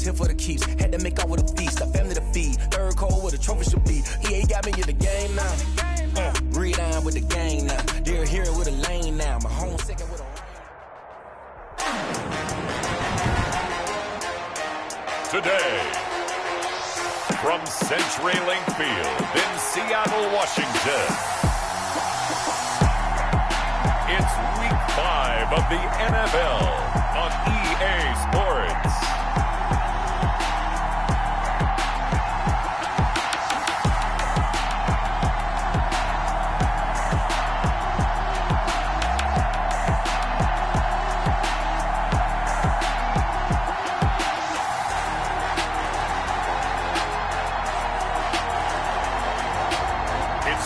here for the keeps. Had to make off with a feast, a family to feed. Third cold where the trophy should be. EA got me in the game now. Breathe down with the gang now. They're here with a lane now. My home second with a today, from CenturyLink Field in Seattle, Washington, it's Week 5 of the NFL on EA Sports.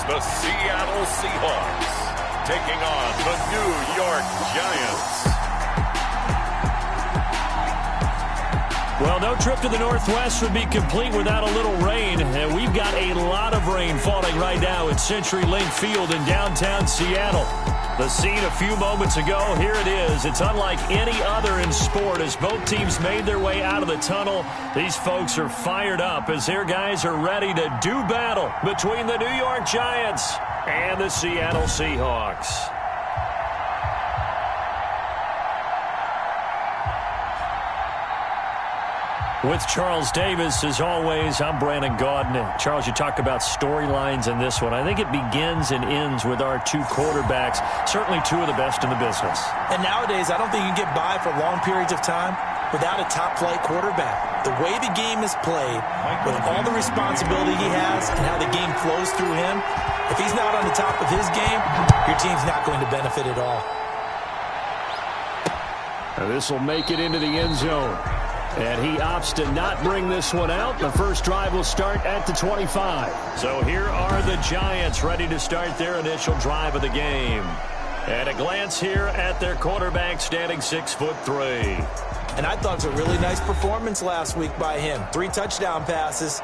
The Seattle Seahawks taking on the New York Giants. Well, no trip to the Northwest would be complete without a little rain. And we've got a lot of rain falling right now at CenturyLink Field in downtown Seattle. The scene a few moments ago, here it is. It's unlike any other in sport as both teams made their way out of the tunnel. These folks are fired up as their guys are ready to do battle between the New York Giants and the Seattle Seahawks. With Charles Davis, as always, I'm Brandon Gaudin. Charles, you talk about storylines in this one. I think it begins and ends with our two quarterbacks, certainly two of the best in the business. And nowadays, I don't think you can get by for long periods of time without a top-flight quarterback. The way the game is played, with all the responsibility he has and how the game flows through him, if he's not on the top of his game, your team's not going to benefit at all. This will make it into the end zone. And he opts to not bring this one out. The first drive will start at the 25. So here are the Giants ready to start their initial drive of the game. And a glance here at their quarterback standing 6'3". And I thought it was a really nice performance last week by him. 3 touchdown passes.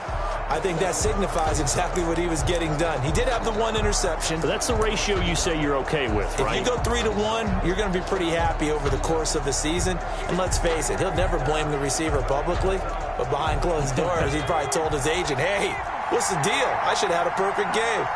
I think that signifies exactly what he was getting done. He did have the 1 interception. But that's the ratio you say you're okay with, right? If you go 3-1, you're going to be pretty happy over the course of the season. And let's face it, he'll never blame the receiver publicly. But behind closed doors, he probably told his agent, hey, what's the deal? I should have had a perfect game.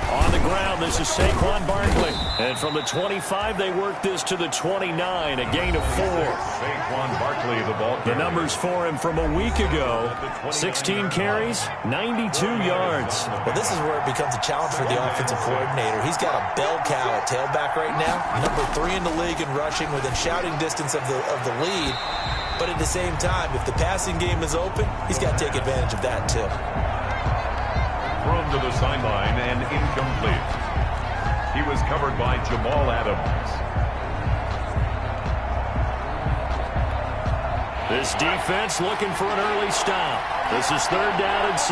On the ground, this is Saquon Barkley. And from the 25, they work this to the 29, a gain of 4. Saquon Barkley, the ball carrier. The numbers for him from a week ago, 16 carries, 92 yards. Well, this is where it becomes a challenge for the offensive coordinator. He's got a bell cow at tailback right now, number 3 in the league in rushing within shouting distance of the lead. But at the same time, if the passing game is open, he's got to take advantage of that too. Thrown to the sideline and incomplete. He was covered by Jamal Adams. This defense looking for an early stop. This is 3rd down and 6.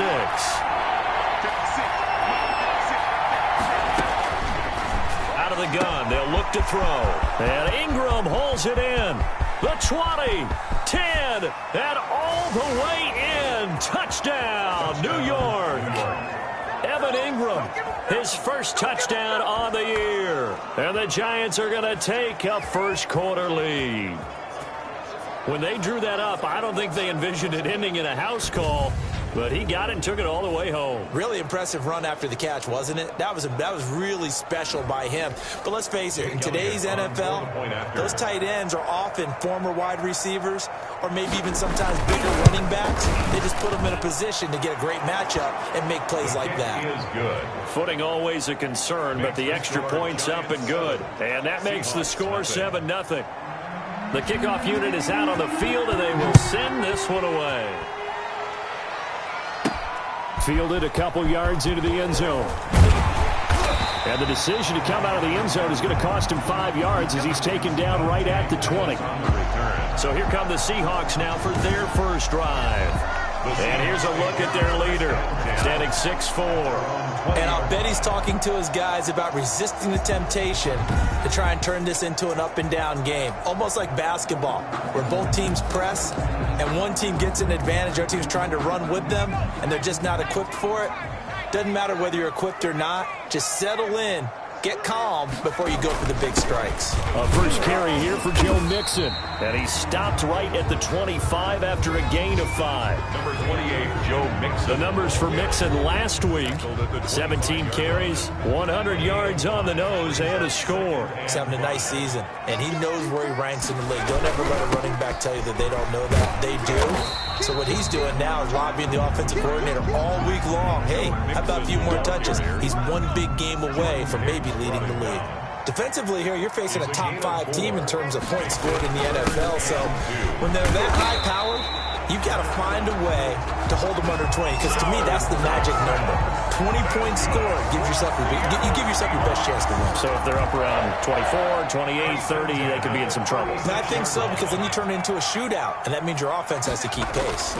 Out of the gun, they'll look to throw. And Ingram holds it in. The 20, 10, and all the way in. Touchdown, New York. Evan Ingram, his first touchdown on the year. And the Giants are going to take a first quarter lead. When they drew that up, I don't think they envisioned it ending in a house call, but he got it and took it all the way home. Really impressive run after the catch, wasn't it? That was really special by him. But let's face it, in today's NFL, those tight ends are often former wide receivers or maybe even sometimes bigger running backs. They just put them in a position to get a great matchup and make plays like that. Footing always a concern, but the extra point's up and good. And that makes the score 7-0. The kickoff unit is out on the field, and they will send this one away. Fielded a couple yards into the end zone. And the decision to come out of the end zone is going to cost him 5 yards as he's taken down right at the 20. So here come the Seahawks now for their first drive. And here's a look at their leader, standing 6'4". And I'll bet he's talking to his guys about resisting the temptation to try and turn this into an up-and-down game. Almost like basketball, where both teams press, and one team gets an advantage, our team's trying to run with them, and they're just not equipped for it. Doesn't matter whether you're equipped or not. Just settle in, Get calm before you go for the big strikes. A first carry here for Joe Mixon. And he stopped right at the 25 after a gain of 5. Number 28, Joe Mixon. The numbers for Mixon last week: 17 carries, 100 yards on the nose, and a score. He's having a nice season, and he knows where he ranks in the league. Don't ever let a running back tell you that they don't know that. They do. So what he's doing now is lobbying the offensive coordinator all week long. Hey, how about a few more touches? He's one big game away from maybe leading the league. Defensively here, you're facing a top 5 team in terms of points scored in the NFL. So when they're that high-powered, you've got to find a way to hold them under 20, because to me, that's the magic number. 20 points scored, you give yourself your best chance to win. So if they're up around 24, 28, 30, they could be in some trouble. I think so, because then you turn it into a shootout, and that means your offense has to keep pace.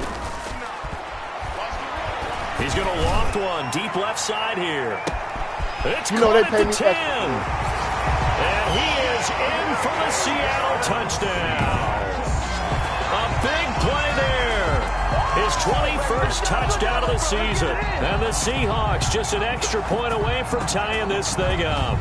He's going to loft one deep left side here. It's they caught pay at me the 10. And he is in for the Seattle touchdown. A big play there. His 21st touchdown of the season. And the Seahawks just an extra point away from tying this thing up.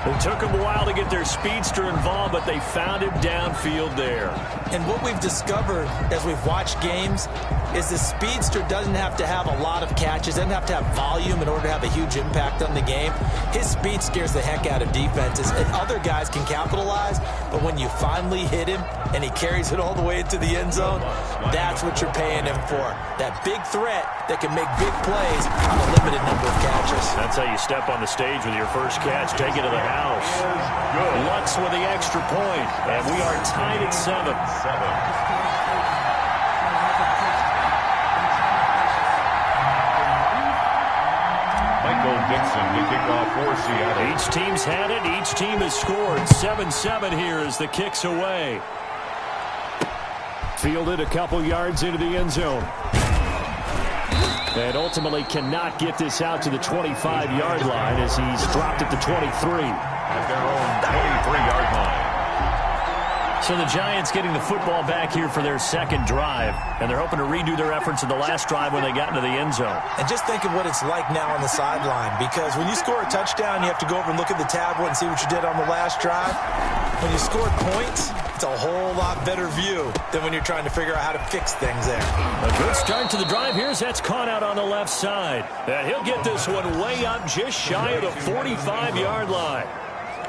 It took them a while to get their speedster involved, but they found him downfield there. And what we've discovered as we've watched games is the speedster doesn't have to have a lot of catches, doesn't have to have volume in order to have a huge impact on the game. His speed scares the heck out of defenses, and other guys can capitalize, but when you finally hit him and he carries it all the way into the end zone, that's what you're paying him for. That big threat that can make big plays on a limited number of catches. That's how you step on the stage with your first catch. Take it to the house. Lutz with the extra point, and we are tied at 7. Michael Dixon to kick off for Seattle. Each team's had it. Each team has scored. 7-7 here as the kick's away. Fielded a couple yards into the end zone. And ultimately cannot get this out to the 25-yard line as he's dropped at the 23. At their own 23-yard line. So the Giants getting the football back here for their second drive, and they're hoping to redo their efforts in the last drive when they got into the end zone. And just think of what it's like now on the sideline, because when you score a touchdown, you have to go over and look at the tablet and see what you did on the last drive. When you scored points, it's a whole lot better view than when you're trying to figure out how to fix things there. A good start to the drive here as that's caught out on the left side. And he'll get this one way up just shy of the 45-yard line.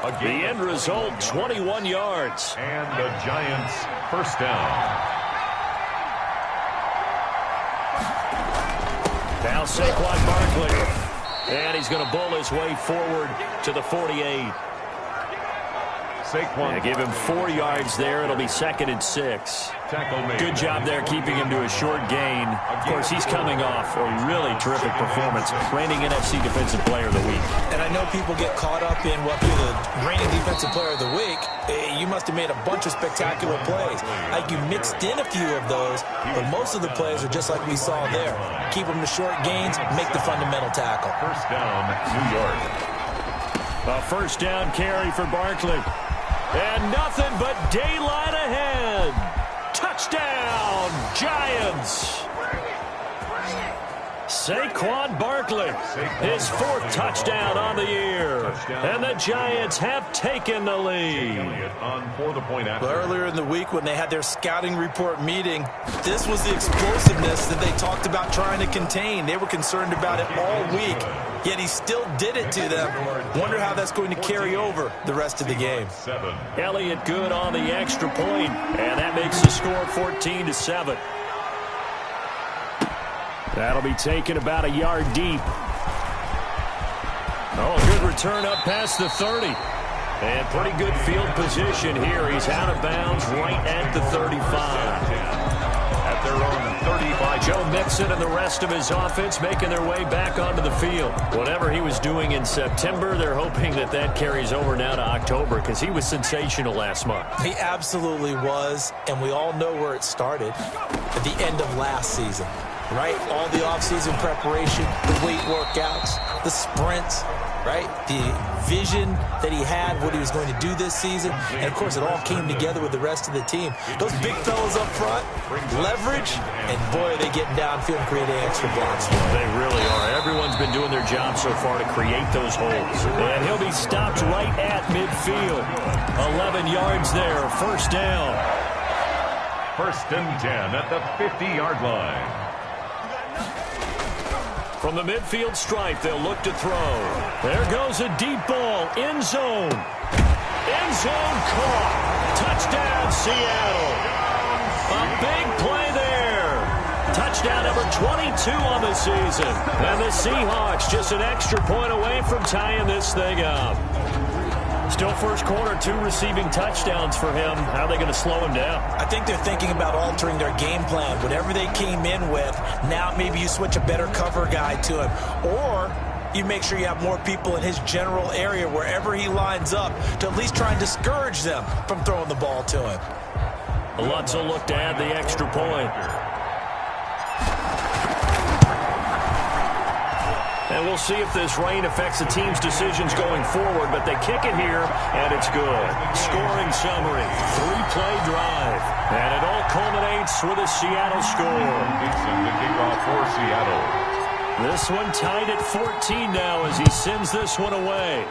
The end result, 21 yards. And the Giants first down. Now Saquon Barkley. And he's going to bull his way forward to the 48. Saquon. Give him 4 yards there. It'll be 2nd and 6. Tackle made. Good job there keeping him to a short gain. Of course, he's coming off a really terrific performance. Reigning NFC Defensive Player of the Week. And I know people get caught up in what you're the reigning Defensive Player of the Week. You must have made a bunch of spectacular plays. Like you mixed in a few of those, but most of the plays are just like we saw there. Keep them to short gains, make the fundamental tackle. First down, New York. A first down carry for Barkley. And nothing but daylight ahead. Touchdown, Giants. Saquon Barkley, his 4th touchdown on the year. And the Giants have taken the lead. Well, earlier in the week when they had their scouting report meeting, this was the explosiveness that they talked about trying to contain. They were concerned about it all week, yet he still did it to them. Wonder how that's going to carry over the rest of the game. Elliott good on the extra point, and that makes the score 14-7. That'll be taken about a yard deep. Oh, good return up past the 30. And pretty good field position here. He's out of bounds right at the 35. At their own 35. Joe Mixon and the rest of his offense making their way back onto the field. Whatever he was doing in September, they're hoping that that carries over now to October because he was sensational last month. He absolutely was, and we all know where it started at the end of last season. Right? All the offseason preparation, the weight workouts, the sprints. right? The vision that he had, what he was going to do this season, and of course it all came together with the rest of the team. Those big fellas up front, leverage, and boy, are they getting downfield and creating extra blocks. They really are. Everyone's been doing their job so far to create those holes. And he'll be stopped right at midfield. 11 yards there, first down. First and 10 at the 50-yard line. From the midfield stripe, they'll look to throw. There goes a deep ball. End zone. End zone caught. Touchdown, Seattle. A big play there. Touchdown number 22 on the season. And the Seahawks just an extra point away from tying this thing up. Still first quarter, 2 receiving touchdowns for him. How are they going to slow him down? I think they're thinking about altering their game plan. Whatever they came in with, now maybe you switch a better cover guy to him. Or you make sure you have more people in his general area wherever he lines up to at least try and discourage them from throwing the ball to him. Lutz will look to add the extra point. And we'll see if this rain affects the team's decisions going forward, but they kick it here, and it's good. Scoring summary, 3-play drive, and it all culminates with a Seattle score. Dixon, the kickoff for Seattle. This one tied at 14 now as he sends this one away.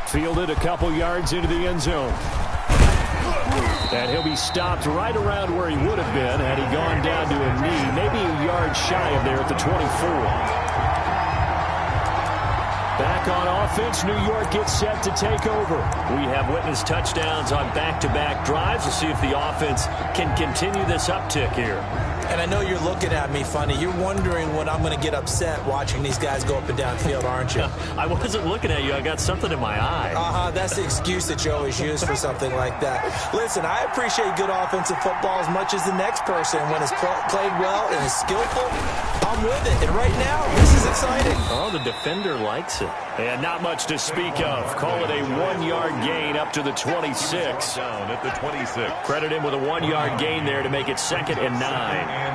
Fielded a couple yards into the end zone. And he'll be stopped right around where he would have been had he gone down to a knee, maybe a yard shy of there at the 24. Back on offense, New York gets set to take over. We have witnessed touchdowns on back-to-back drives. We'll see if the offense can continue this uptick here. And I know you're looking at me funny. You're wondering when I'm going to get upset watching these guys go up and down field, aren't you? I wasn't looking at you. I got something in my eye. That's the excuse that you always use for something like that. Listen, I appreciate good offensive football as much as the next person. When it's played well and is skillful, I'm with it. And right now, this is exciting. Oh, the defender likes it. And not much to speak of. Call it a 1-yard gain up to the 26. Down at the 26. Credit him with a 1-yard gain there to make it 2nd and 9.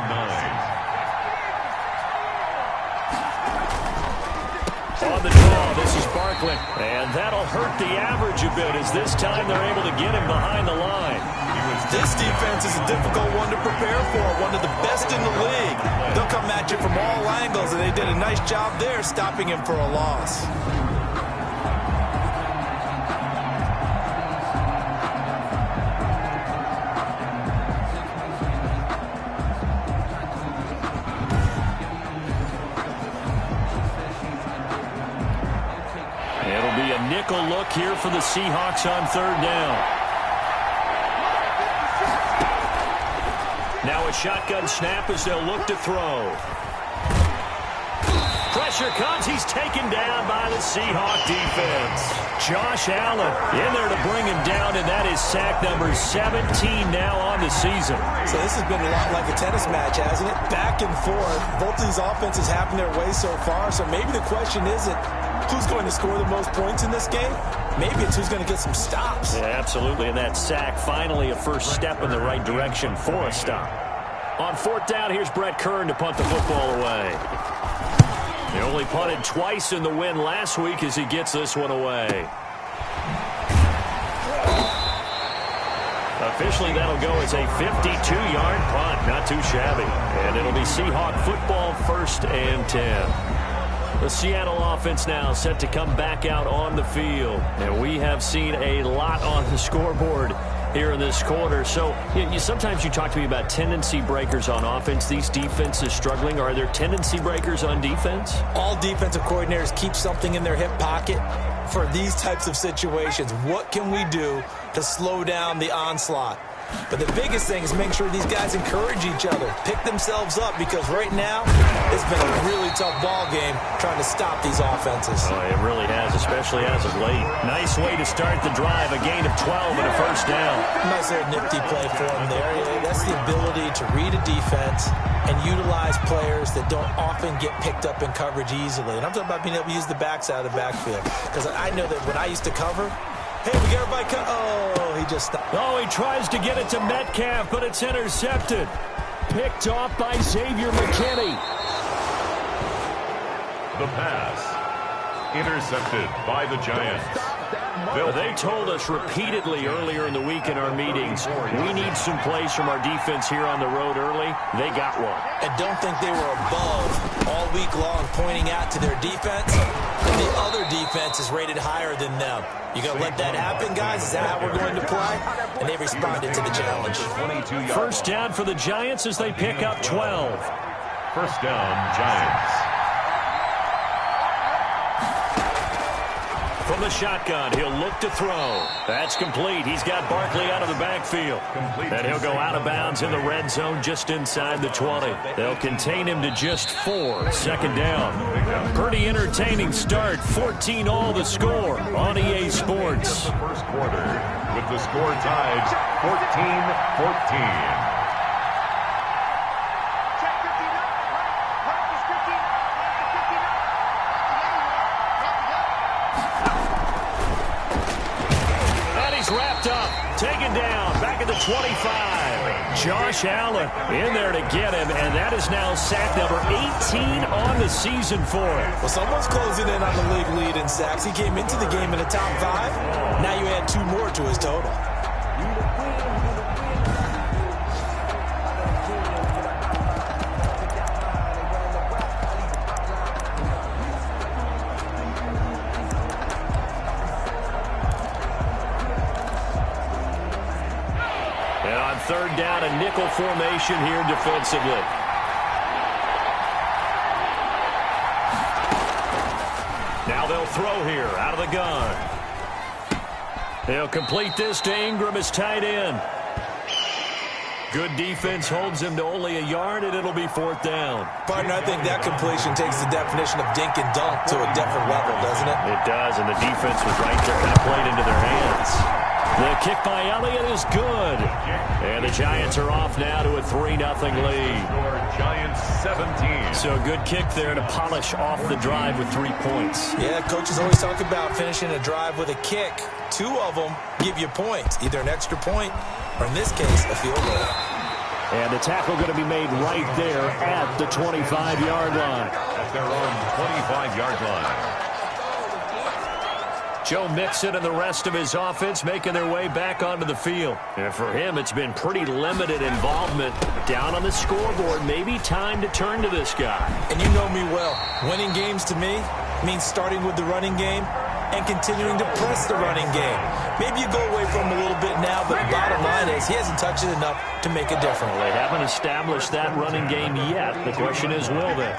On the draw, this is Barkley. And that'll hurt the average a bit as this time they're able to get him behind the line. This defense is a difficult one to prepare for, one of the best in the league. They'll come at you from all angles, and they did a nice job there stopping him for a loss. It'll be a nickel look here for the Seahawks on 3rd down. Now a shotgun snap as they'll look to throw. Pressure comes. He's taken down by the Seahawk defense. Josh Allen in there to bring him down, and that is sack number 17 now on the season. So this has been a lot like a tennis match, hasn't it? Back and forth. Both these offenses having their way so far, so maybe the question isn't who's going to score the most points in this game. Maybe it's who's going to get some stops. Yeah, absolutely. And that sack, finally a first step in the right direction for a stop. On 4th down, here's Brett Kern to punt the football away. He only punted twice in the win last week as he gets this one away. Officially, that'll go as a 52-yard punt. Not too shabby. And it'll be Seahawk football, 1st and 10. The Seattle offense now set to come back out on the field. And we have seen a lot on the scoreboard here in this quarter. So sometimes you talk to me about tendency breakers on offense. These defenses struggling. Are there tendency breakers on defense? All defensive coordinators keep something in their hip pocket for these types of situations. What can we do to slow down the onslaught? But the biggest thing is making sure these guys encourage each other, pick themselves up, because right now it's been a really tough ball game trying to stop these offenses. Oh, it really has, especially as of late. Nice way to start the drive, a gain of 12 and a first down. Nice little nifty play for him there. That's the ability to read a defense and utilize players that don't often get picked up in coverage easily. And I'm talking about being able to use the backside of the backfield, because I know that when I used to cover, hey, we got everybody cut. Oh, he just stopped. Oh, he tries to get it to Metcalf, but it's intercepted. Picked off by Xavier McKinney. The pass. Intercepted by the Giants. They told us repeatedly earlier in the week in our meetings, we need some plays from our defense here on the road early. They got one. And don't think they were above all week long pointing out to their defense. And the other defense is rated higher than them. You going to let that happen, guys? Is that how we're going to play? And they responded to the challenge. First down for the Giants as they pick up 12. First down, Giants. From the shotgun, he'll look to throw. That's complete. He's got Barkley out of the backfield. And he'll go out of bounds in the red zone just inside the 20. They'll contain him to just 4. Second down. Pretty entertaining start. 14-all the score on EA Sports. First quarter with the score tied 14-14. Wrapped up, taken down, back at the 25. Josh Allen in there to get him, and that is now sack number 18 on the season for him. Well, someone's closing in on the league lead in sacks. He came into the game in the top 5. Now you add 2 more to his total. Third down, a nickel formation here defensively. Now they'll throw here out of the gun. They'll complete this to Ingram as tight end. Good defense holds him to only a yard, and it'll be 4th down. Partner, I think that completion takes the definition of dink and dunk to a different level, doesn't it? It does, and the defense was right there, kind of played into their hands. The kick by Elliott is good. And the Giants are off now to a 3-0 lead. Giants 17. So a good kick there to polish off the drive with 3 points. Yeah, coaches always talk about finishing a drive with a kick. 2 of them give you points, either an extra point or, in this case, a field goal. And the tackle going to be made right there at the 25-yard line. At their own 25-yard line. Joe Mixon and the rest of his offense making their way back onto the field. And for him, it's been pretty limited involvement down on the scoreboard. Maybe time to turn to this guy. And you know me well. Winning games to me means starting with the running game and continuing to press the running game. Maybe you go away from him a little bit now, but the bottom line is he hasn't touched it enough to make a difference. Well, they haven't established that running game yet. The question is, will they?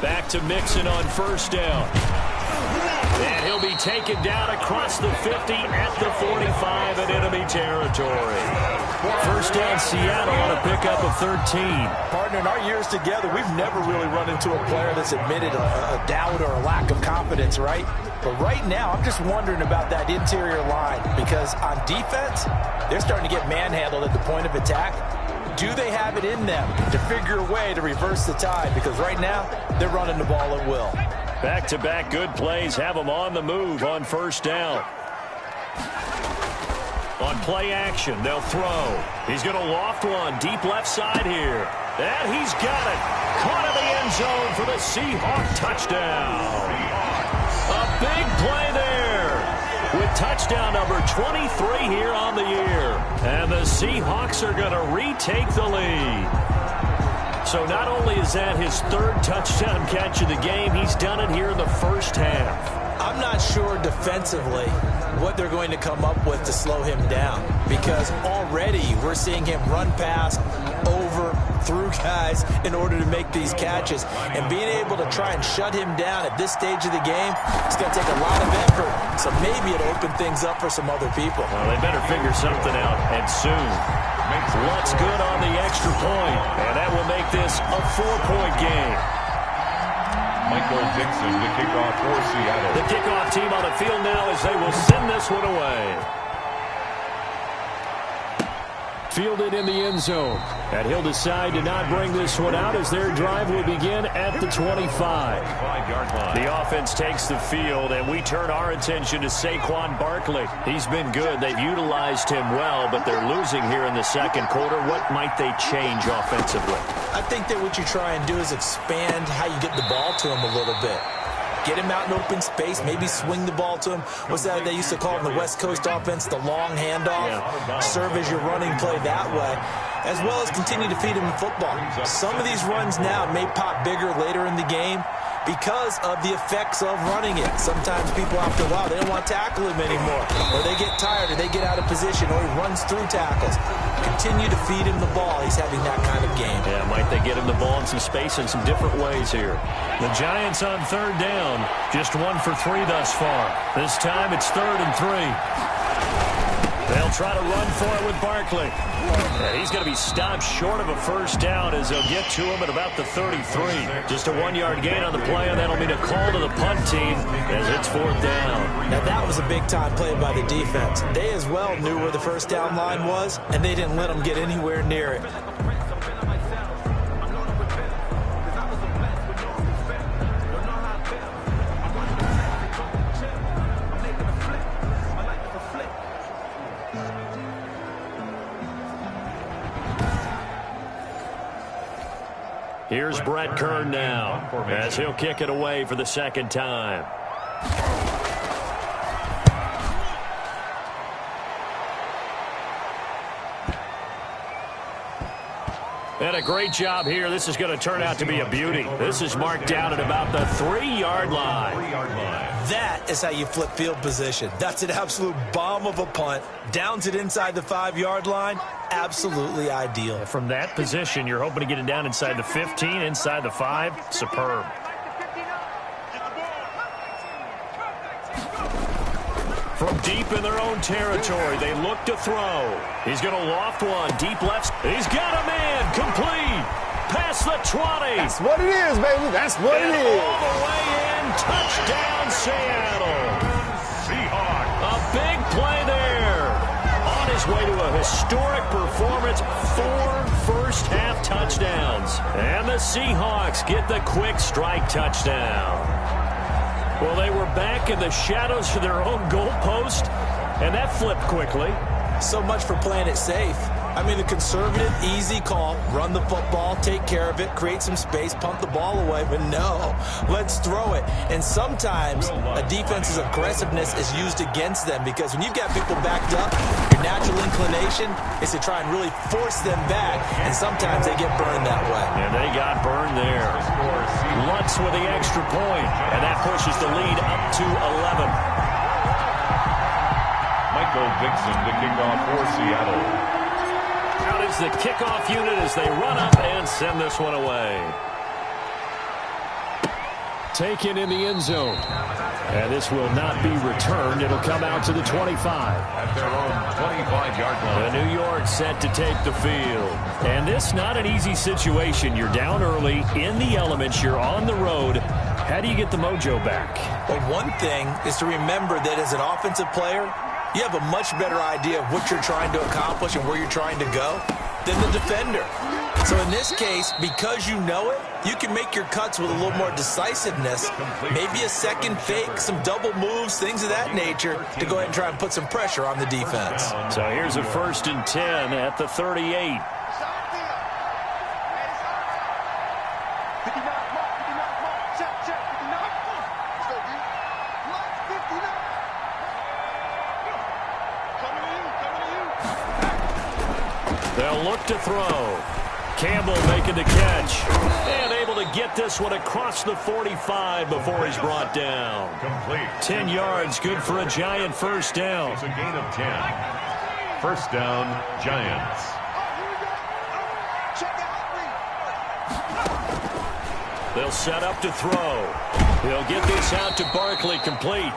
Back to Mixon on first down. And he'll be taken down across the 50 at the 45 in enemy territory. First down, Seattle on a pickup of 13. Partner, in our years together, we've never really run into a player that's admitted a doubt or a lack of confidence, right? But right now, I'm just wondering about that interior line because on defense, they're starting to get manhandled at the point of attack. Do they have it in them to figure a way to reverse the tide? Because right now, they're running the ball at will. Back-to-back good plays have them on the move on first down. On play action, they'll throw. He's going to loft one deep left side here. And he's got it. Caught in the end zone for the Seahawk touchdown. A big play there with touchdown number 23 here on the year. And the Seahawks are going to retake the lead. So not only is that his 3rd touchdown catch of the game, he's done it here in the first half. I'm not sure defensively what they're going to come up with to slow him down because already we're seeing him run past, over, through guys in order to make these catches. And being able to try and shut him down at this stage of the game, it's going to take a lot of effort. So maybe it'll open things up for some other people. Well, they better figure something out, and soon. Looks good on the extra point, and that will make this a 4-point game. Michael Dixon, the kickoff for Seattle. The kickoff team on the field now as they will send this one away. fielded in the end zone. And he'll decide to not bring this one out as their drive will begin at the 25. The offense takes the field, and we turn our attention to Saquon Barkley. He's been good. They've utilized him well, but they're losing here in the second quarter. What might they change offensively? I think that what you try and do is expand how you get the ball to him a little bit. Get him out in open space, maybe swing the ball to him. What's that they used to call in the West Coast offense, the long handoff? Yeah. Serve as your running play that way, as well as continue to feed him the football. Some of these runs now may pop bigger later in the game because of the effects of running it. Sometimes people after a while, they don't want to tackle him anymore, or they get tired, or they get out of position, or he runs through tackles. Continue to feed him the ball. He's having that kind of game. Yeah, might they get him the ball in some space in some different ways here. The Giants on third down, just 1 for 3 thus far. This time it's 3rd and 3. They'll try to run for it with Barkley. And he's going to be stopped short of a first down as they'll get to him at about the 33. Just a 1-yard gain on the play, and that'll mean a call to the punt team as it's 4th down. Now that was a big-time play by the defense. They as well knew where the first down line was, and they didn't let them get anywhere near it. Here's Brett Kern now as he'll kick it away for the second time. And a great job here. This is going to turn out to be a beauty. This is marked down at about the 3-yard line. That is how you flip field position. That's an absolute bomb of a punt. Downs it inside the 5-yard line. Absolutely ideal. From that position, you're hoping to get it down inside the 15, inside the 5. Superb. From deep in their own territory, they look to throw. He's going to loft one. Deep left. He's got a man. Complete. Past the 20. That's what it is, baby. That's what it is. All the way in. Touchdown, Seattle. Seahawks. A big play there. On his way to a historic performance. 4 first-half touchdowns. And the Seahawks get the quick strike touchdown. Well, they were back in the shadows for their own goalpost, and that flipped quickly. So much for playing it safe. I mean, the conservative, easy call, run the football, take care of it, create some space, punt the ball away, but no, let's throw it. And sometimes a defense's aggressiveness is used against them because when you've got people backed up, your natural inclination is to try and really force them back, and sometimes they get burned that way. And they got burned there. Lutz with the extra point, and that pushes the lead up to 11. Michael Dixon to kick off for Seattle. Out is the kickoff unit as they run up and send this one away. Taken in the end zone. And this will not be returned. It'll come out to the 25. At their own 25-yard line. The New York set to take the field. And this not an easy situation. You're down early, in the elements, you're on the road. How do you get the mojo back? Well, one thing is to remember that as an offensive player, you have a much better idea of what you're trying to accomplish and where you're trying to go than the defender. So in this case, because you know it, you can make your cuts with a little more decisiveness, maybe a second fake, some double moves, things of that nature, to go ahead and try and put some pressure on the defense. So here's a 1st and 10 at the 38. They'll look to throw. Campbell making the catch. And able to get this one across the 45 before he's brought down. Complete. 10 yards, good for a Giant first down. It's a gain of 10. First down, Giants. They'll set up to throw. He'll get this out to Barkley, complete.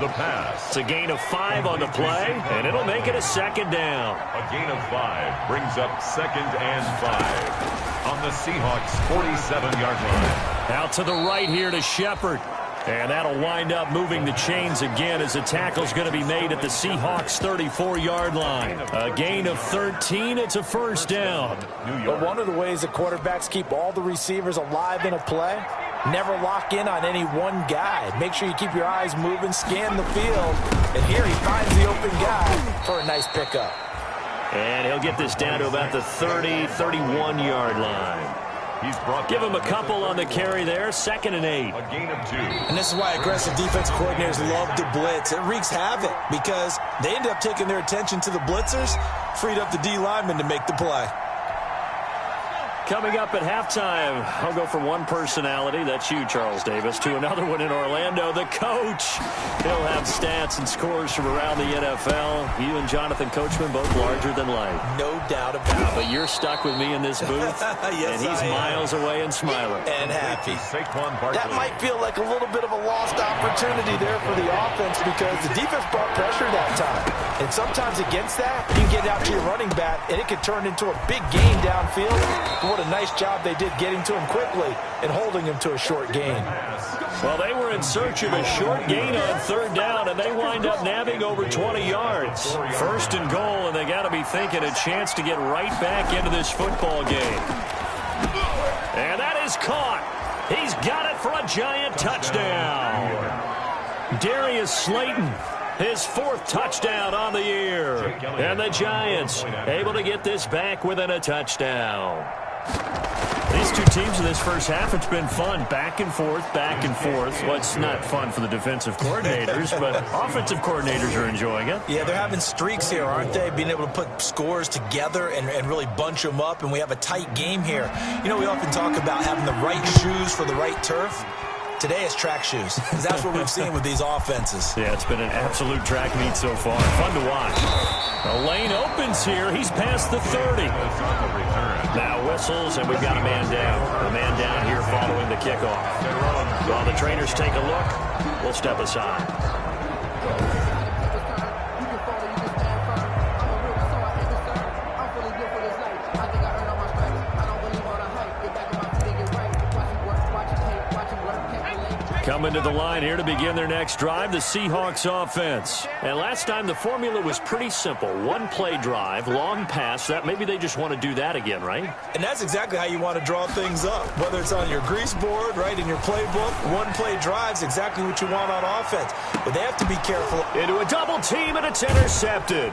The pass. It's a gain of 5 on the play, and it'll make it a second down. A gain of 5 brings up 2nd and 5 on the Seahawks' 47-yard line. Out to the right here to Shepard. And that'll wind up moving the chains again as the tackle's going to be made at the Seahawks' 34-yard line. A gain of 13. It's a first down. But one of the ways that quarterbacks keep all the receivers alive in a play, never lock in on any one guy. Make sure you keep your eyes moving, scan the field. And here he finds the open guy for a nice pickup. And he'll get this down to about the 30, 31-yard line. Give him a couple on the carry there. 2nd and 8. A gain of 2. And this is why aggressive defense coordinators love to blitz. It wreaks havoc because they end up taking their attention to the blitzers, freed up the D lineman to make the play. Coming up at halftime, I'll go from one personality, that's you, Charles Davis, to another one in Orlando, the coach. He'll have stats and scores from around the NFL. You and Jonathan Coachman both larger than life. No doubt about it. But you're stuck with me in this booth, yes, and he's miles away and smiling. And happy. That might feel like a little bit of a lost opportunity there for the offense because the defense brought pressure that time. And sometimes against that, you can get out to your running back, and it could turn into a big gain downfield. What a nice job they did getting to him quickly and holding him to a short gain. Well, they were in search of a short gain on 3rd down, and they wind up nabbing over 20 yards. 1st and goal, and they got to be thinking a chance to get right back into this football game. And that is caught. He's got it for a giant touchdown. Darius Slayton, his 4th touchdown on the year. And the Giants able to get this back within a touchdown. These two teams in this first half, it's been fun. Back and forth, back and forth. Well, it's not fun for the defensive coordinators, but offensive coordinators are enjoying it. Yeah, they're having streaks here, aren't they? Being able to put scores together and really bunch them up, and we have a tight game here. You know, we often talk about having the right shoes for the right turf. Today it's track shoes, because that's what we've seen with these offenses. Yeah, it's been an absolute track meet so far. Fun to watch. The lane opens here. He's past the 30. Now whistles, and we've got a man down. A man down here following the kickoff. While the trainers take a look, we'll step aside. Coming to the line here to begin their next drive, the Seahawks offense. And last time the formula was pretty simple. One play drive, long pass. That maybe they just want to do that again, right? And that's exactly how you want to draw things up. Whether it's on your grease board, right, in your playbook, one play drive's exactly what you want on offense. But they have to be careful. Into a double team, and it's intercepted.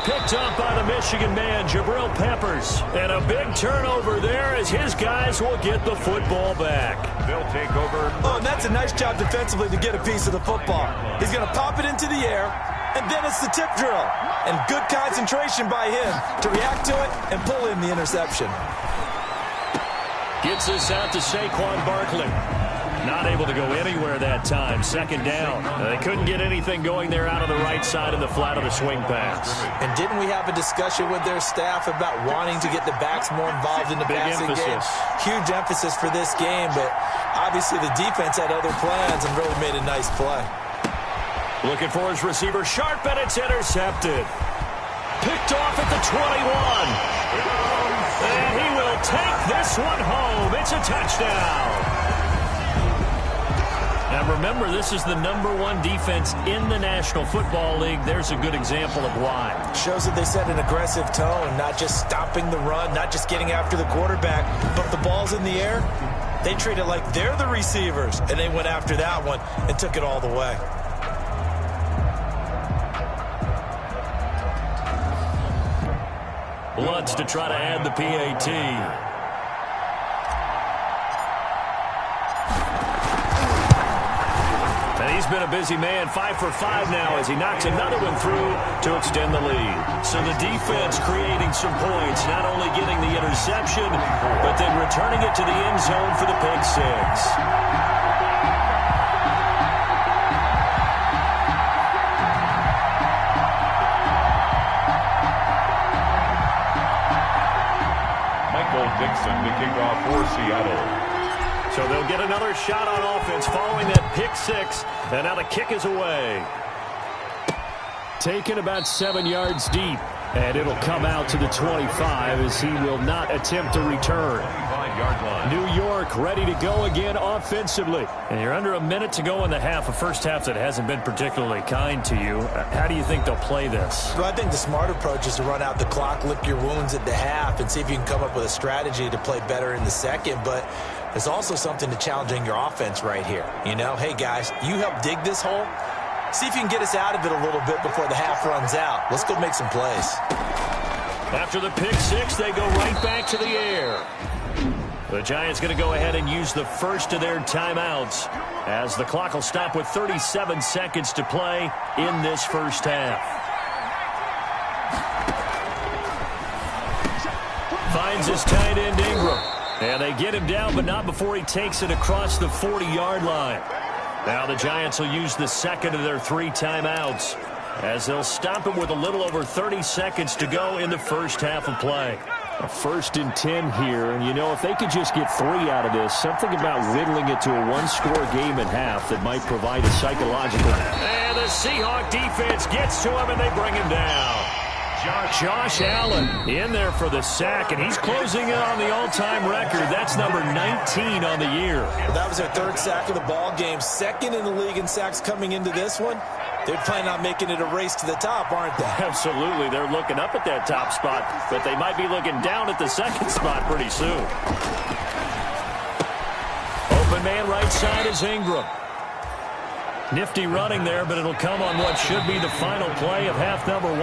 Picked up by the Michigan man, Jabril Peppers. And a big turnover there as his guys will get the football back. They'll take over. Oh, and that's a nice job defensively to get a piece of the football. He's going to pop it into the air, and then it's the tip drill. And good concentration by him to react to it and pull in the interception. Gets this out to Saquon Barkley. Not able to go anywhere that time. 2nd down. They couldn't get anything going there out of the right side in the flat of the swing pass. And didn't we have a discussion with their staff about wanting to get the backs more involved in the passing game? Huge emphasis for this game, but obviously the defense had other plans and really made a nice play. Looking for his receiver, sharp, and it's intercepted. Picked off at the 21. And he will take this one home. It's a touchdown. Now remember, this is the #1 defense in the National Football League. There's a good example of why. Shows that they set an aggressive tone, not just stopping the run, not just getting after the quarterback, but the ball's in the air. They treat it like they're the receivers, and they went after that one and took it all the way. Lutz to try to add the PAT. And he's been a busy man, 5 for 5 now as he knocks another one through to extend the lead. So the defense creating some points, not only getting the interception, but then returning it to the end zone for the pick six. Dixon to kick off for Seattle. So they'll get another shot on offense following that pick six, and now the kick is away. Taken about 7 yards deep, and it'll come out to the 25 as he will not attempt to return. 45-yard line. New York ready to go again offensively. And you're under a minute to go in the half, a first half that hasn't been particularly kind to you. How do you think they'll play this? Well, I think the smart approach is to run out the clock, lick your wounds at the half, and see if you can come up with a strategy to play better in the second. But there's also something to challenging your offense right here. You know, hey, guys, you help dig this hole. See if you can get us out of it a little bit before the half runs out. Let's go make some plays. After the pick six, they go right back to the air. The Giants going to go ahead and use the first of their timeouts as the clock will stop with 37 seconds to play in this first half. Finds his tight end Ingram. And they get him down, but not before he takes it across the 40-yard line. Now the Giants will use the second of their 3 timeouts as they'll stop him with a little over 30 seconds to go in the first half of play. A 1st and 10 here, and you know, if they could just get 3 out of this, something about whittling it to a 1-score game at half that might provide a psychological. And the Seahawk defense gets to him, and they bring him down. Josh Allen in there for the sack, and he's closing in on the all-time record. That's number 19 on the year. Well, that was their 3rd sack of the ball game, 2nd in the league in sacks coming into this one. They're planning on making it a race to the top, aren't they? Absolutely. They're looking up at that top spot, but they might be looking down at the second spot pretty soon. Open man right side is Ingram. Nifty running there, but it'll come on what should be the final play of half number 1.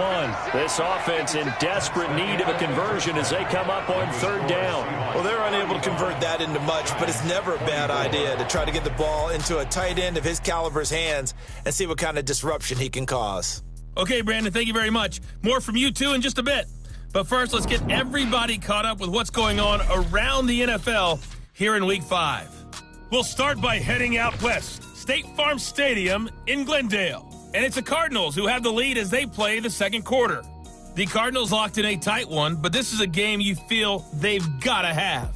This offense in desperate need of a conversion as they come up on 3rd down. Well, they're unable to convert that into much, but it's never a bad idea to try to get the ball into a tight end of his caliber's hands and see what kind of disruption he can cause. Okay, Brandon, thank you very much. More from you, too, in just a bit. But first, let's get everybody caught up with what's going on around the NFL here in Week 5. We'll start by heading out west. State Farm Stadium in Glendale. And it's the Cardinals who have the lead as they play the second quarter. The Cardinals locked in a tight one, but this is a game you feel they've got to have.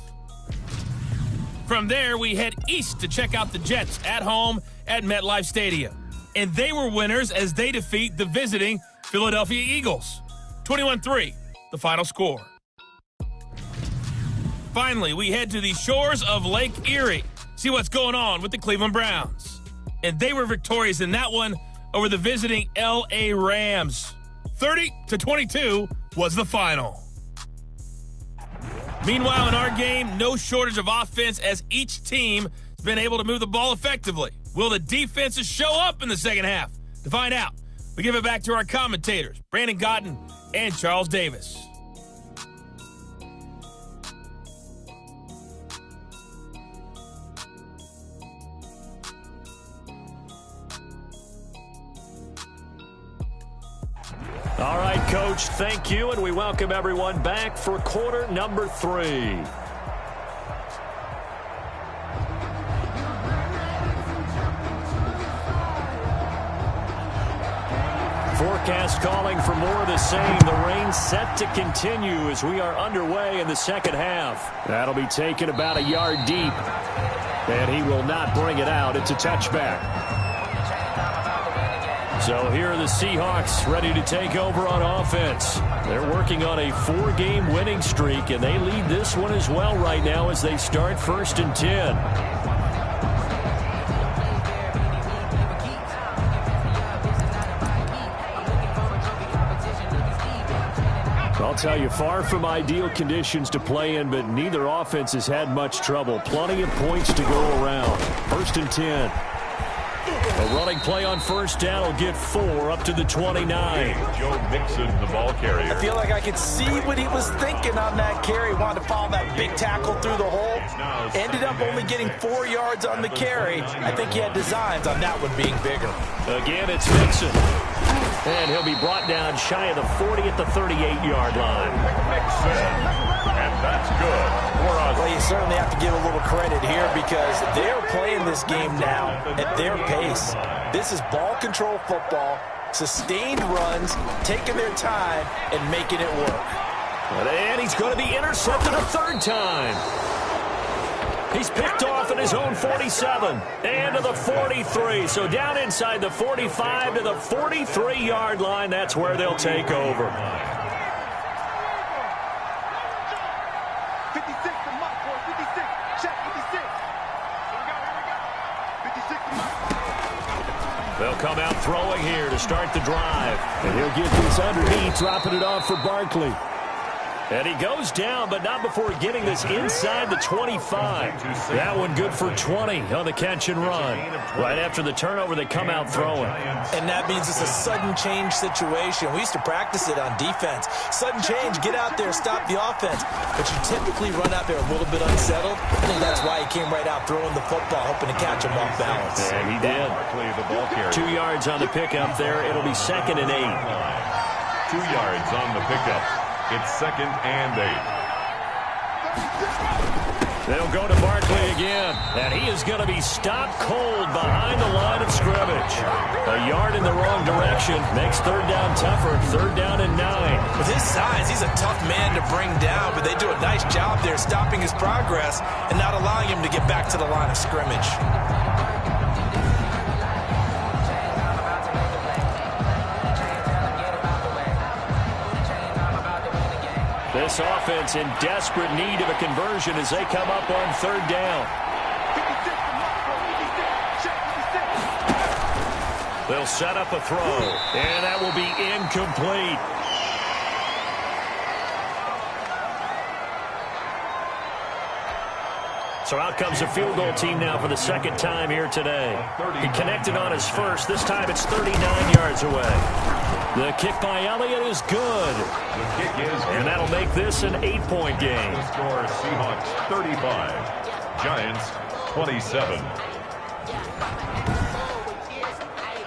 From there, we head east to check out the Jets at home at MetLife Stadium. And they were winners as they defeat the visiting Philadelphia Eagles. 21-3, the final score. Finally, we head to the shores of Lake Erie. See what's going on with the Cleveland Browns. And they were victorious in that one over the visiting L.A. Rams. 30-22 was the final. Meanwhile, in our game, no shortage of offense as each team has been able to move the ball effectively. Will the defenses show up in the second half? To find out, we give it back to our commentators, Brandon Gotten and Charles Davis. All right, Coach, thank you, and we welcome everyone back for quarter number 3. Forecast calling for more of the same. The rain set to continue as we are underway in the second half. That'll be taken about a yard deep, and he will not bring it out. It's a touchback. So here are the Seahawks ready to take over on offense. They're working on a 4-game winning streak, and they lead this one as well right now as they start 1st and 10. I'll tell you, far from ideal conditions to play in, but neither offense has had much trouble. Plenty of points to go around. 1st and 10. A running play on 1st down will get 4 up to the 29. Joe Mixon, the ball carrier. I feel like I could see what he was thinking on that carry. Wanted to follow that big tackle through the hole. Ended up only getting 4 yards on the carry. I think he had designs on that one being bigger. Again, it's Mixon. And he'll be brought down shy of the 40 at the 38-yard line. And that's good for us. Well, you certainly have to give a little credit here because they're playing this game now at their pace. This is ball control football, sustained runs, taking their time, and making it work. And he's going to be intercepted a 3rd time. He's picked off at his own 47 and to the 43. So down inside the 45 to the 43-yard line. That's where they'll take over. come out throwing here to start the drive. And he'll get this underneath, dropping it off for Barkley. And he goes down, but not before getting this inside the 25. That one good for 20 on the catch and run. Right after the turnover, they come out throwing. And that means it's a sudden change situation. We used to practice it on defense. Sudden change, get out there, stop the offense. But you typically run out there a little bit unsettled. I think that's why he came right out throwing the football, hoping to catch him off balance. And he did. 2 yards on the pickup there. It'll be 2nd and 8. 2 yards on the pickup. It's 2nd and 8. They'll go to Barkley again, and he is going to be stopped cold behind the line of scrimmage. A yard in the wrong direction makes 3rd down tougher, 3rd down and 9. With his size, he's a tough man to bring down, but they do a nice job there stopping his progress and not allowing him to get back to the line of scrimmage. This offense in desperate need of a conversion as they come up on 3rd down. They'll set up a throw, and that will be incomplete. So out comes the field goal team now for the 2nd time here today. He connected on his first. This time it's 39 yards away. The kick by Elliott is good. The kick is good. And that'll make this an 8-point game. The score, Seahawks 35, Giants 27.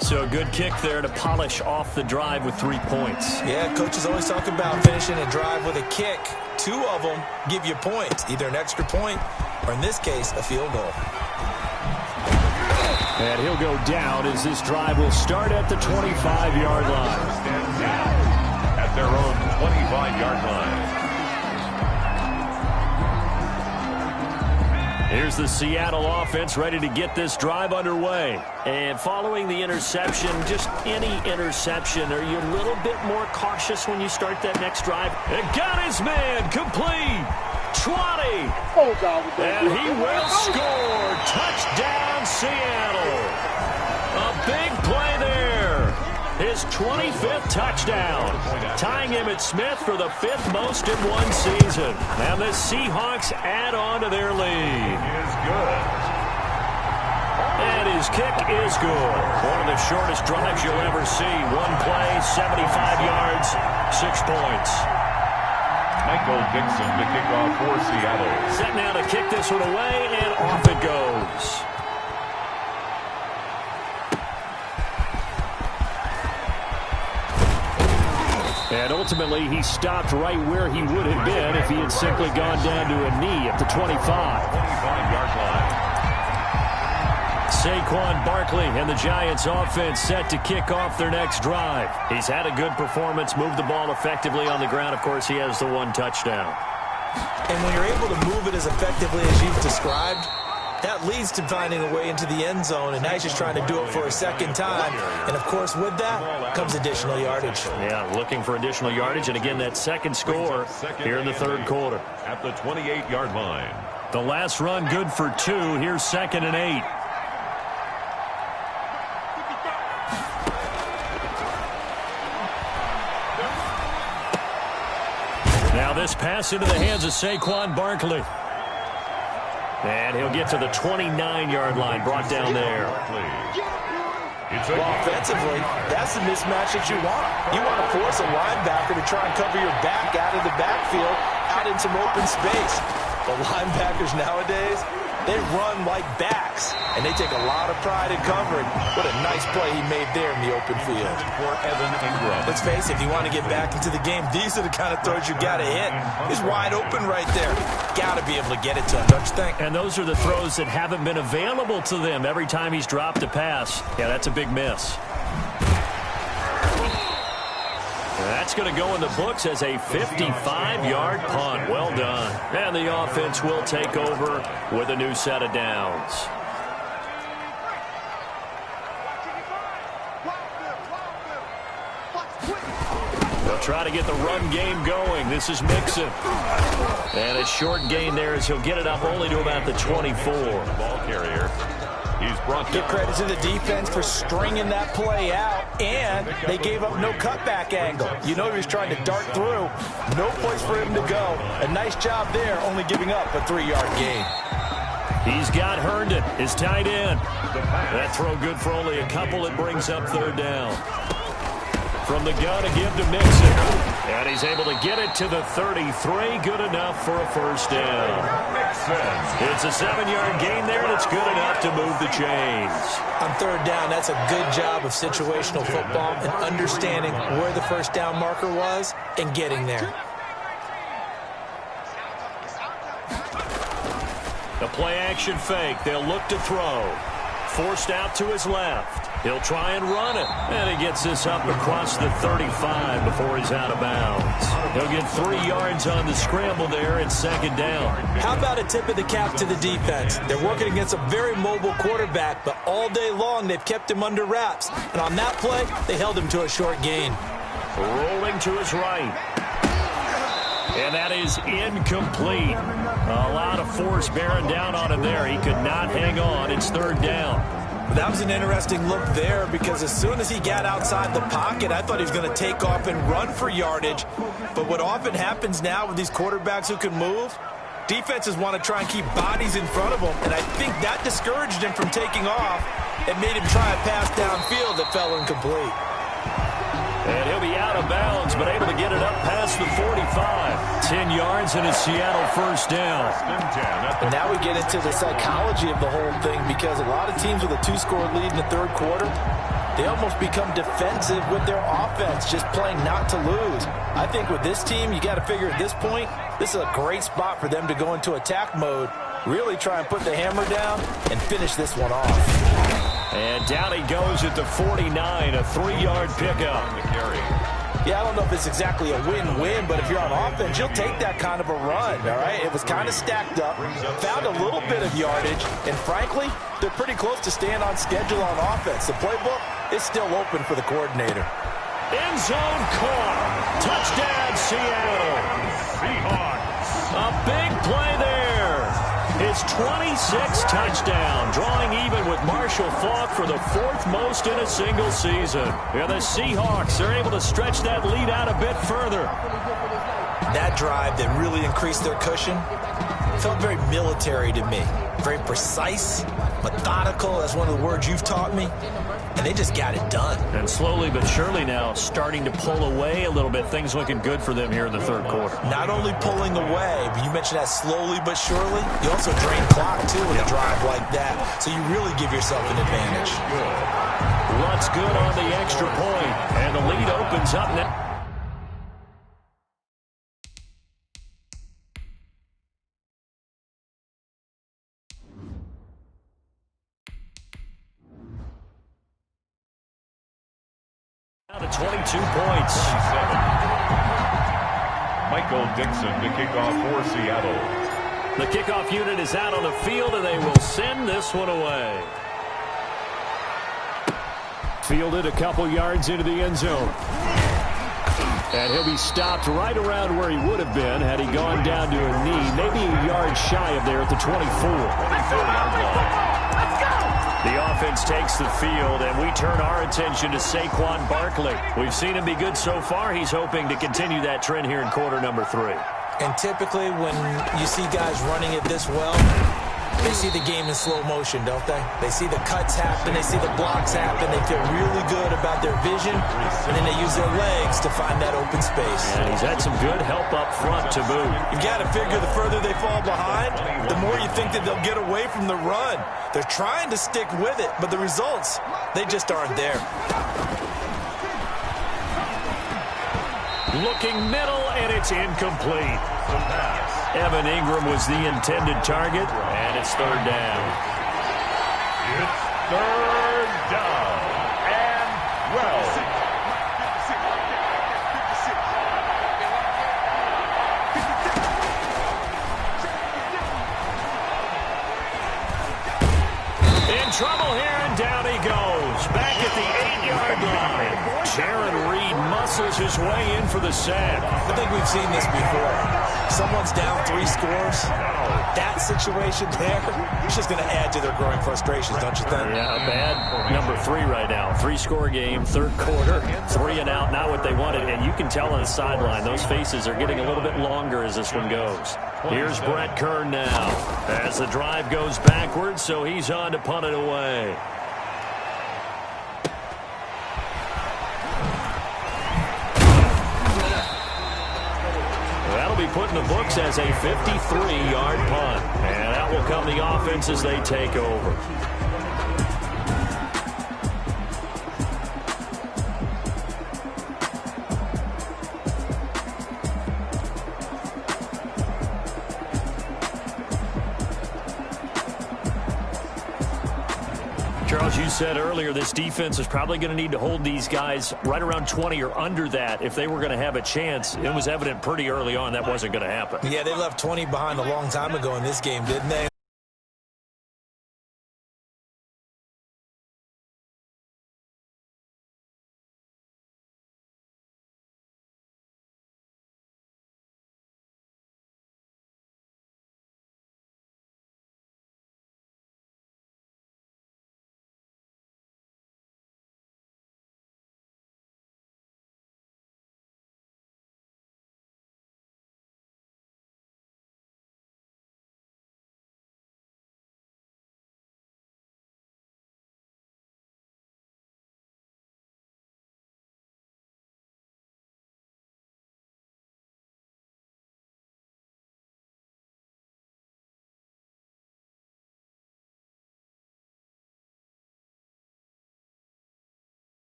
So a good kick there to polish off the drive with 3 points. Yeah, coaches always talk about finishing a drive with a kick. 2 of them give you points, either an extra point or, in this case, a field goal. And he'll go down as this drive will start at the 25-yard line. At their own 25-yard line. Here's the Seattle offense ready to get this drive underway. And following the interception, just any interception, are you a little bit more cautious when you start that next drive? And got his man complete. 20. And he will score. Touchdown, Seattle. A big play there. His 25th touchdown. Tying him at Smith for the 5th most in one season. And the Seahawks add on to their lead. Is good. And his kick is good. One of the shortest drives you'll ever see. One play, 75 yards, 6 points. Michael Dixon to kick off for Seattle. Set now to kick this one away, and off it goes. And ultimately, he stopped right where he would have been if he had simply gone down to a knee at the 25. 25-yard line. Saquon Barkley and the Giants offense set to kick off their next drive. He's had a good performance, moved the ball effectively on the ground. Of course, he has the 1 touchdown. And when you're able to move it as effectively as you've described, that leads to finding a way into the end zone, and now he's just trying to do it for a 2nd time. And, of course, with that comes additional yardage. Yeah, looking for additional yardage, and again, that 2nd score here in the 3rd quarter. At the 28-yard line. The last run good for 2. Here's 2nd and 8. Now this pass into the hands of Saquon Barkley. And he'll get to the 29-yard line, brought down there. Well, offensively, that's the mismatch that you want. You want to force a linebacker to try and cover your back out of the backfield, out in some open space. The linebackers nowadays, they run like backs, and they take a lot of pride in covering. What a nice play he made there in the open field. For Evan Ingram. Let's face it, if you want to get back into the game, these are the kind of throws you got to hit. He's wide open right there. Got to be able to get it to him, don't you think? And those are the throws that haven't been available to them every time he's dropped a pass. Yeah, that's a big miss. That's going to go in the books as a 55-yard punt. Well done. And the offense will take over with a new set of downs. They'll try to get the run game going. This is Mixon. And a short gain there as he'll get it up only to about the 24. Ball carrier. He's brought Give down. credit to the defense for stringing that play out, and they gave up no cutback angle. You know he was trying to dart through. No place for him to go. A nice job there, only giving up a 3-yard gain. He's got Herndon, his tight end. That throw good for only a couple. It brings up 3rd down. From the gun, a give to Mixon. And he's able to get it to the 33. Good enough for a 1st down. It's a 7-yard gain there, and it's good enough to move the chains. On 3rd down, that's a good job of situational football and understanding where the 1st down marker was and getting there. The play-action fake. They'll look to throw. Forced out to his left. He'll try and run it. And he gets this up across the 35 before he's out of bounds. He'll get 3 yards on the scramble there at 2nd down. How about a tip of the cap to the defense? They're working against a very mobile quarterback, but all day long they've kept him under wraps. And on that play, they held him to a short gain. Rolling to his right. And that is incomplete. A lot of force bearing down on him there. He could not hang on. It's 3rd down. That was an interesting look there because as soon as he got outside the pocket, I thought he was going to take off and run for yardage. But what often happens now with these quarterbacks who can move, defenses want to try and keep bodies in front of them. And I think that discouraged him from taking off and made him try a pass downfield that fell incomplete. And he'll be out of bounds, but able to get it up past the 45. 10 yards and a Seattle 1st down. And now we get into the psychology of the whole thing because a lot of teams with a 2-score lead in the 3rd quarter, they almost become defensive with their offense, just playing not to lose. I think with this team, you got to figure at this point, this is a great spot for them to go into attack mode, really try and put the hammer down and finish this one off. And down he goes at the 49, a 3-yard pickup. Yeah, I don't know if it's exactly a win-win, but if you're on offense, you'll take that kind of a run, all right? It was kind of stacked up, found a little bit of yardage, and frankly, they're pretty close to staying on schedule on offense. The playbook is still open for the coordinator. End zone caught. Touchdown, Seattle. Seahawks. A big play there. His 26th touchdown, drawing even with Marshall Faulk for the 4th most in a single season. Yeah, the Seahawks are able to stretch that lead out a bit further. That drive that really increased their cushion felt very military to me. Very precise, methodical, that's one of the words you've taught me. And they just got it done. And slowly but surely now starting to pull away a little bit. Things looking good for them here in the 3rd quarter. Not only pulling away, but you mentioned that slowly but surely. You also drain clock, too, with a drive like that. So you really give yourself an advantage. What's good on the extra point. And the lead opens up now. To 22 points. Michael Dixon to kick off for Seattle. The kickoff unit is out on the field, and they will send this one away. Fielded a couple yards into the end zone. And he'll be stopped right around where he would have been had he gone down to a knee, maybe a yard shy of there at the 24. The offense takes the field, and we turn our attention to Saquon Barkley. We've seen him be good so far. He's hoping to continue that trend here in quarter number 3. And typically when you see guys running it this well, they see the game in slow motion, don't they? They see the cuts happen, they see the blocks happen, they feel really good about their vision, and then they use their legs to find that open space. And he's had some good help up front to boot. You've got to figure the further they fall behind, the more you think that they'll get away from the run. They're trying to stick with it, but the results, they just aren't there. Looking middle, and it's incomplete. Evan Ingram was the intended target, and it's 3rd down. It's 3rd down and 12. In trouble here, and down he goes. Back at the 8-yard line. Aaron Reed muscles his way in for the sack. I think we've seen this before. Someone's down 3 scores. That situation there, it's just going to add to their growing frustrations, don't you think? Yeah, bad number 3 right now. 3-score game, third quarter, 3 and out, not what they wanted. And you can tell on the sideline, those faces are getting a little bit longer as this one goes. Here's Brett Kern now as the drive goes backwards, so he's on to punt it away. That'll be put in the books as a 53-yard punt. And that will come the offense as they take over. Charles, you said earlier this defense is probably going to need to hold these guys right around 20 or under that if they were going to have a chance. It was evident pretty early on that wasn't going to happen. Yeah, they left 20 behind a long time ago in this game, didn't they?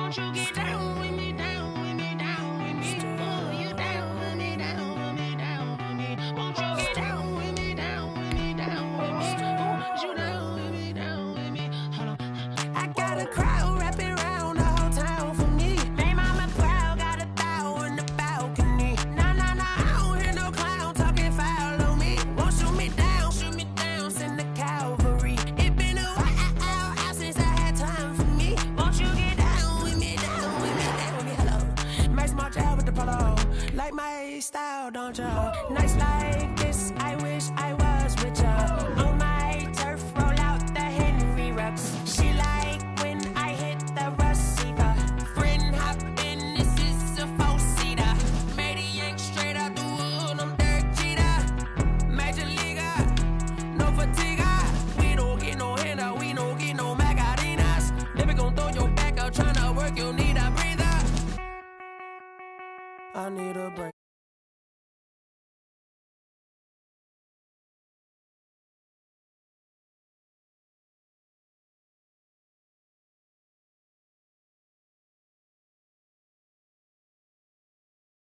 Won't you get down with me, down with me, down with me? Oh, you down with me, down with me, down with me. Won't you get down with me, down with me, down with me? Oh, you down with me, down with me? Hold on. I got a crowd wrapping around the whole town for me. May mama proud, got a thou in the balcony. Nah, nah, nah, I don't hear no clown talking foul on me. Won't shoot me down, send the cavalry. It been a while since I had time for me. Won't you get down with me, down with me, down with me? Hello. Max March out with the polo. Like my style, don't ya? Nights like this, I wish I was with ya. On my turf, roll out the Henry Rux. She like when I hit the receiver. Friend hop in, this is a four-seater. Made a yank straight out the wood, I'm Derek Jeter. Major leaguer, no fatigue. We don't get no handout, we don't get no Macarinas. Never gon' throw your back out, tryna work, you need a breather. I need a break.